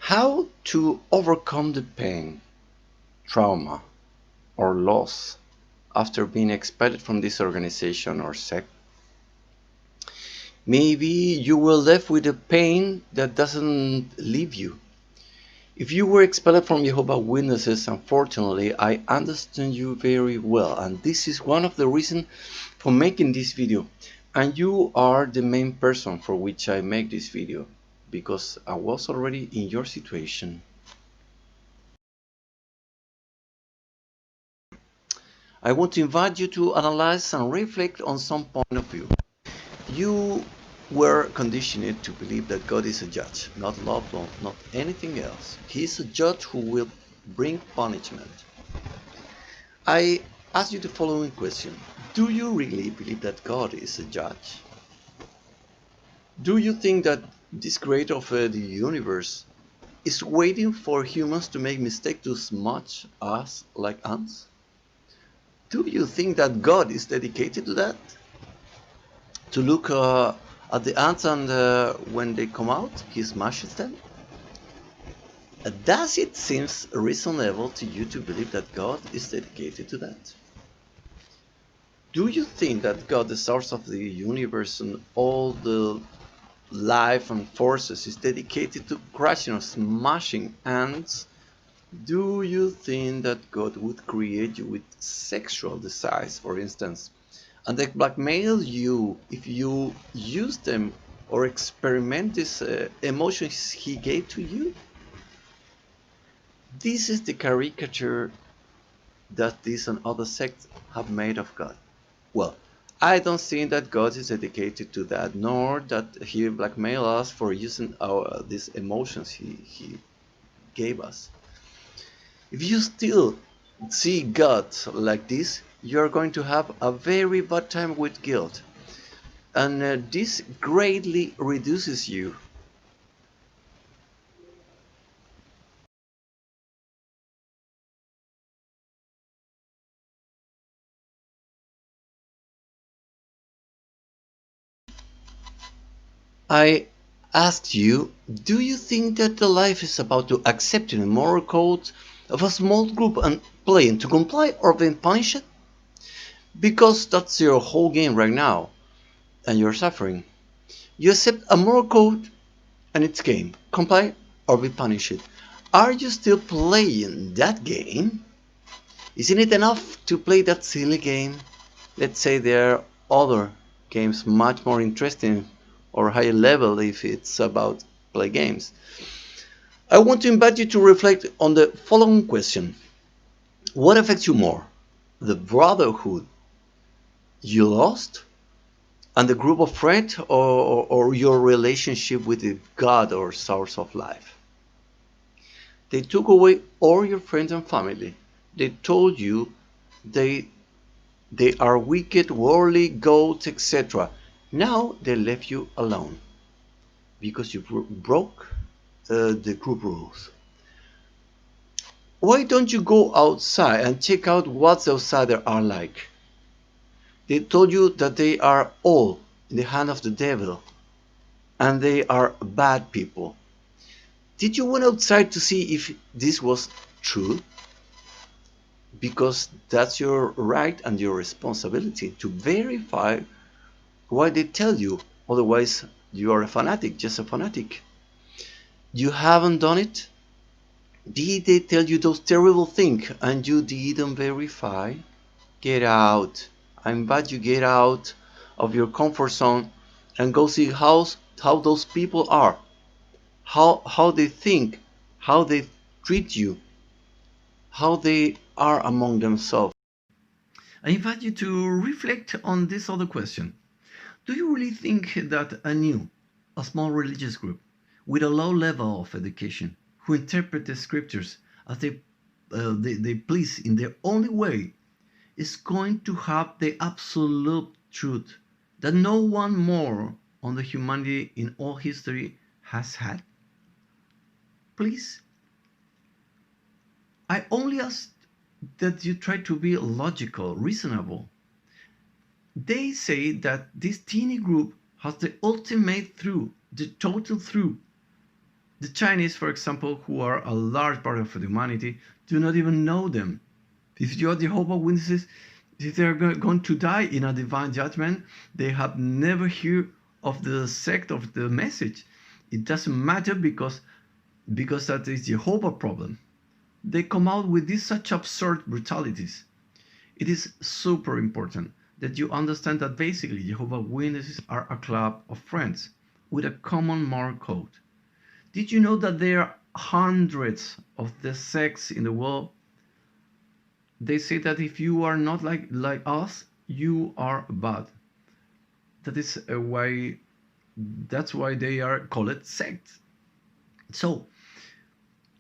How to overcome the pain, trauma, or loss after being expelled from this organization or sect. Maybe you were left with a pain that doesn't leave you. If you were expelled from Jehovah's Witnesses, unfortunately, I understand you very well, and this is one of the reasons for making this video. And you are the main person for which I make this video, because I was already in your situation. I want to invite you to analyze and reflect on some point of view. You were conditioned to believe that God is a judge, not love, not anything else. He is a judge who will bring punishment. I ask you the following question. Do you really believe that God is a judge? Do you think that this creator of the universe is waiting for humans to make mistakes as much as like ants? Do you think that God is dedicated to that? To look at the ants and when they come out, he smashes them? Does it seem reasonable to you to believe that God is dedicated to that? Do you think that God, the source of the universe and all the life and forces, is dedicated to crushing or smashing ants? Do you think that God would create you with sexual desires, for instance, and they blackmail you if you use them or experiment these emotions he gave to you? This is the caricature that this and other sects have made of God. Well, I don't think that God is dedicated to that, nor that he blackmail us for using these emotions he gave us. If you still see God like this, you're going to have a very bad time with guilt. And this greatly reduces you. I asked you, do you think that the life is about to accepting the moral code of a small group and playing to comply or being punished? Because that's your whole game right now, and you're suffering. You accept a moral code and it's game. Comply or be punished. Are you still playing that game? Isn't it enough to play that silly game? Let's say there are other games much more interesting or higher level if it's about play games. I want to invite you to reflect on the following question. What affects you more? The brotherhood you lost and the group of friends, or your relationship with the God or source of life? They took away all your friends and family. They told you they they are wicked, worldly, goats, etc. Now they left you alone because you broke the group rules. Why don't you go outside and check out what the outsiders are like? They told you that they are all in the hand of the devil and they are bad people. Did you went outside to see if this was true? Because that's your right and your responsibility to verify what they tell you. Otherwise, you are a fanatic, just a fanatic. You haven't done it? Did they tell you those terrible things and you didn't verify? Get out. I invite you get out of your comfort zone and go see how those people are, how they think, how they treat you, how they are among themselves. I invite you to reflect on this other question. Do you really think that a small religious group with a low level of education, who interpret the scriptures as they please in their only way, is going to have the absolute truth that no one more on the humanity in all history has had? Please, I only ask that you try to be logical, reasonable. They say that this teeny group has the ultimate truth, the total truth. The Chinese, for example, who are a large part of humanity, do not even know them. If you are Jehovah Witnesses, if they are going to die in a divine judgment, they have never heard of the sect of the message. It doesn't matter because that is Jehovah problem. They come out with these such absurd brutalities. It is super important that you understand that basically Jehovah Witnesses are a club of friends with a common moral code. Did you know that there are hundreds of the sects in the world? They say that if you are not like us, you are bad. That is why that's why they are called sects. So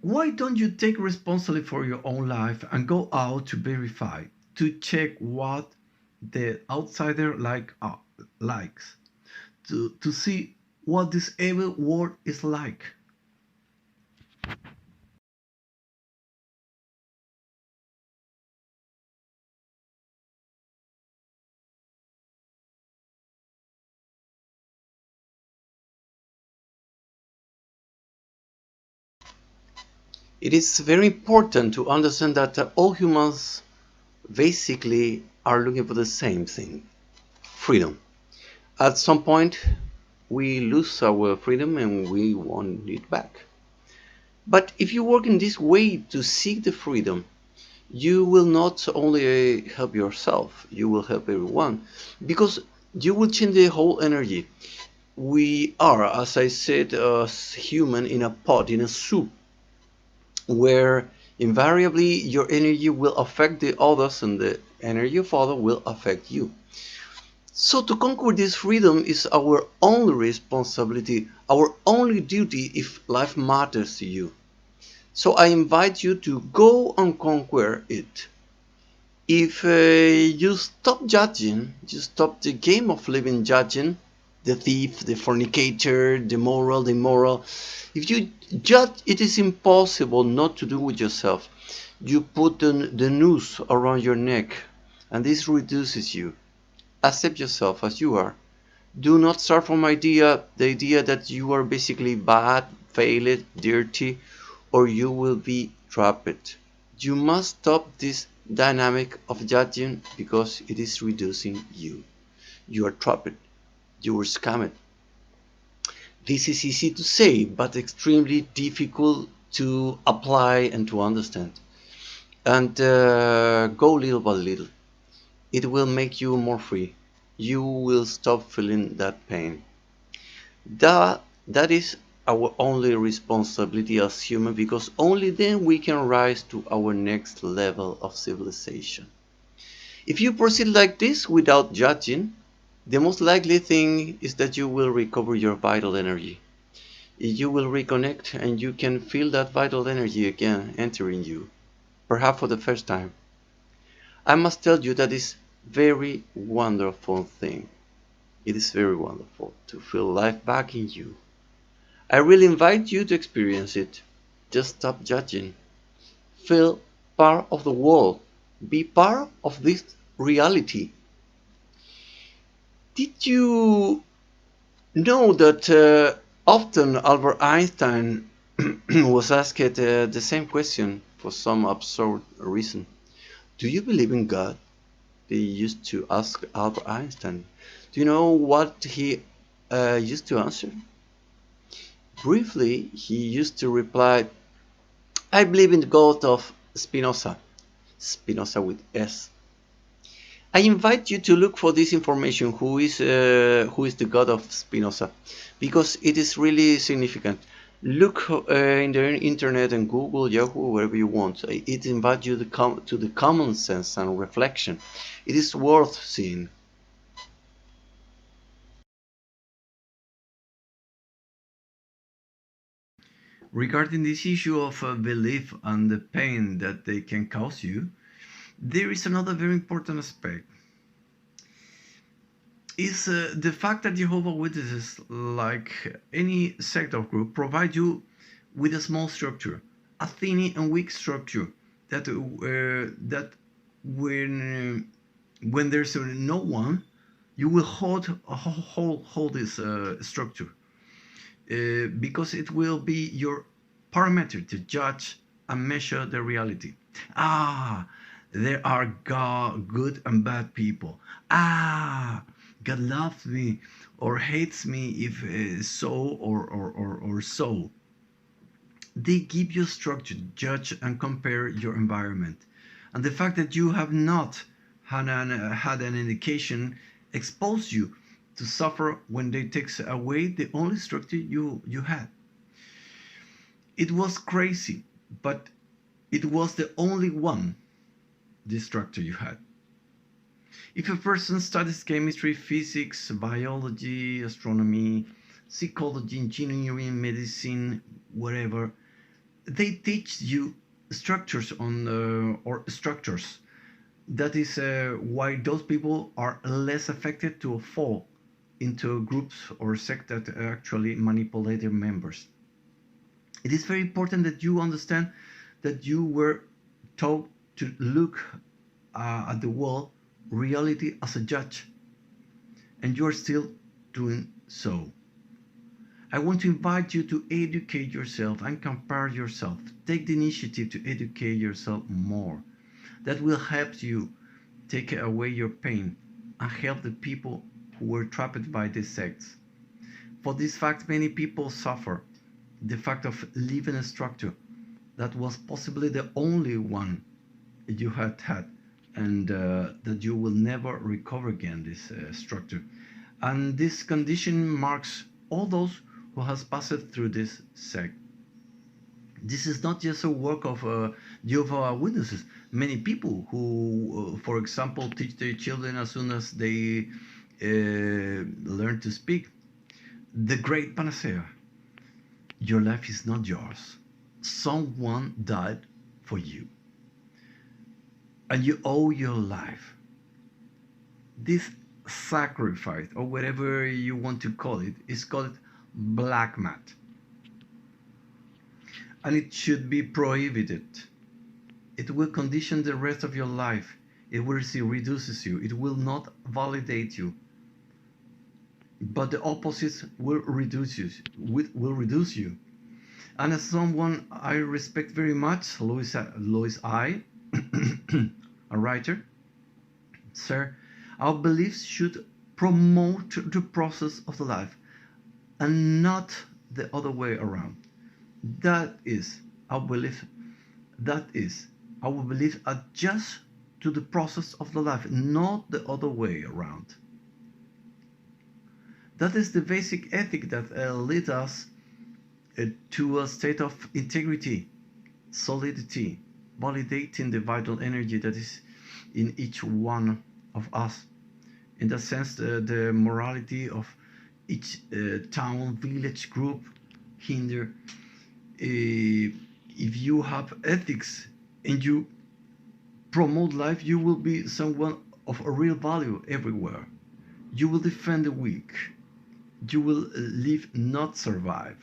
why don't you take responsibility for your own life and go out to verify, to check what the outsider likes, to see what this evil world is like. It is very important to understand that all humans basically are looking for the same thing: freedom. At some point, we lose our freedom and we want it back. But if you work in this way to seek the freedom, you will not only help yourself, you will help everyone because you will change the whole energy. We are, as I said, a human in a pot, in a soup, where invariably your energy will affect the others and the energy of others will affect you. So to conquer this freedom is our only responsibility, our only duty if life matters to you. So I invite you to go and conquer it. If you stop judging, you stop the game of living judging, the thief, the fornicator, the moral, the immoral. If you judge, it is impossible not to do with yourself. You put the noose around your neck, and this reduces you. Accept yourself as you are. Do not start from the idea that you are basically bad, failed, dirty, or you will be trapped. You must stop this dynamic of judging because it is reducing you. You are trapped. You were scammed. This is easy to say, but extremely difficult to apply and to understand. And go little by little. It will make you more free. You will stop feeling that pain. That is our only responsibility as human because only then we can rise to our next level of civilization. If you proceed like this without judging, the most likely thing is that you will recover your vital energy. You will reconnect and you can feel that vital energy again entering you, perhaps for the first time. I must tell you that is very wonderful thing. It is very wonderful to feel life back in you. I really invite you to experience it. Just stop judging. Feel part of the world. Be part of this reality. Did you know that often Albert Einstein was asked the same question for some absurd reason? Do you believe in God? They used to ask Albert Einstein. Do you know what he used to answer? Briefly, he used to reply, I believe in the God of Spinoza. Spinoza with S. I invite you to look for this information, who is the God of Spinoza, because it is really significant. Look in the internet and Google, Yahoo, wherever you want. It invites you to the common sense and reflection. It is worth seeing. Regarding this issue of belief and the pain that they can cause you, there is another very important aspect. Is the fact that Jehovah Witnesses, like any sect or group, provide you with a small structure, a thin and weak structure that when there's no one, you will hold this structure. because it will be your parameter to judge and measure the reality. Ah, there are good and bad people. Ah, God loves me or hates me if so or so. They give you structure, judge and compare your environment. And the fact that you have not had an indication expose you to suffer when they takes away the only structure you had. It was crazy, but it was the only one, the structure you had. If a person studies chemistry, physics, biology, astronomy, psychology, engineering, medicine, whatever, they teach you structures on or structures. That is why those people are less affected to fall into groups or sects that actually manipulate their members. It is very important that you understand that you were taught to look at the world reality as a judge, and you are still doing so. I want to invite you to educate yourself and compare yourself. Take the initiative to educate yourself more. That will help you take away your pain and help the people who were trapped by these sects. For this fact, many people suffer the fact of leaving a structure that was possibly the only one you had and that you will never recover again this structure. And this condition marks all those who has passed through this sect. This is not just a work of Jehovah Witnesses. Many people who, for example, teach their children as soon as they learn to speak. The great panacea. Your life is not yours. Someone died for you. And you owe your life. This sacrifice, or whatever you want to call it, is called black mat. And it should be prohibited. It will condition the rest of your life. It will reduces you. It will not validate you. But the opposite will reduce you. And as someone I respect very much, Louis I, a writer, sir, our beliefs should promote the process of the life and not the other way around. That is our belief. That is our belief adjust to the process of the life, not the other way around. That is the basic ethic that leads us to a state of integrity, solidity, validating the vital energy that is in each one of us. In that sense, the morality of each town, village, group hinder. If you have ethics and you promote life, you will be someone of a real value everywhere. You will defend the weak. You will live, not survive.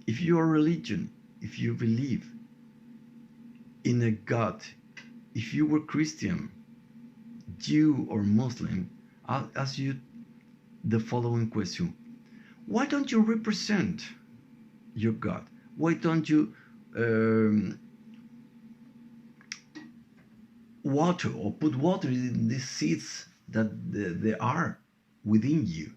If you are religion, if you believe in a God, if you were Christian, Jew or Muslim, I'll ask you the following question. Why don't you represent your God? Why don't you water or put water in the seeds that they are within you?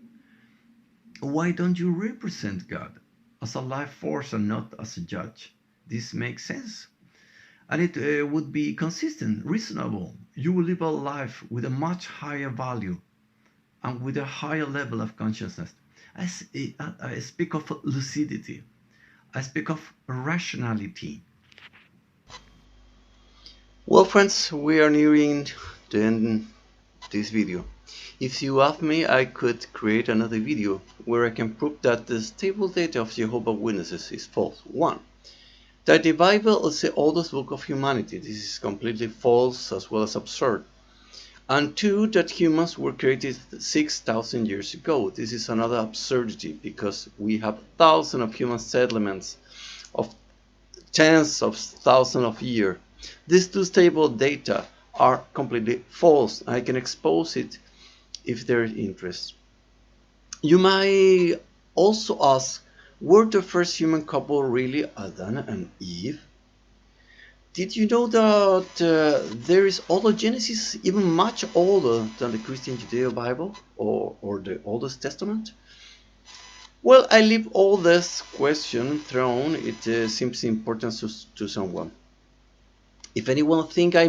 Why don't you represent God as a life force and not as a judge? This makes sense. And it would be consistent, reasonable. You will live a life with a much higher value and with a higher level of consciousness. I speak of lucidity. I speak of rationality. Well, friends, we are nearing the end of this video. If you ask me, I could create another video where I can prove that the stable data of Jehovah's Witnesses is false. 1. That the Bible is the oldest book of humanity. This is completely false as well as absurd. And 2. That humans were created 6,000 years ago. This is another absurdity because we have thousands of human settlements of tens of thousands of years. These two stable data are completely false. I can expose it if there is interest. You might also ask, were the first human couple really Adam and Eve? Did you know that there is autogenesis even much older than the Christian Judeo Bible or the Oldest Testament? Well, I leave all this question thrown. It seems important to someone. If anyone think I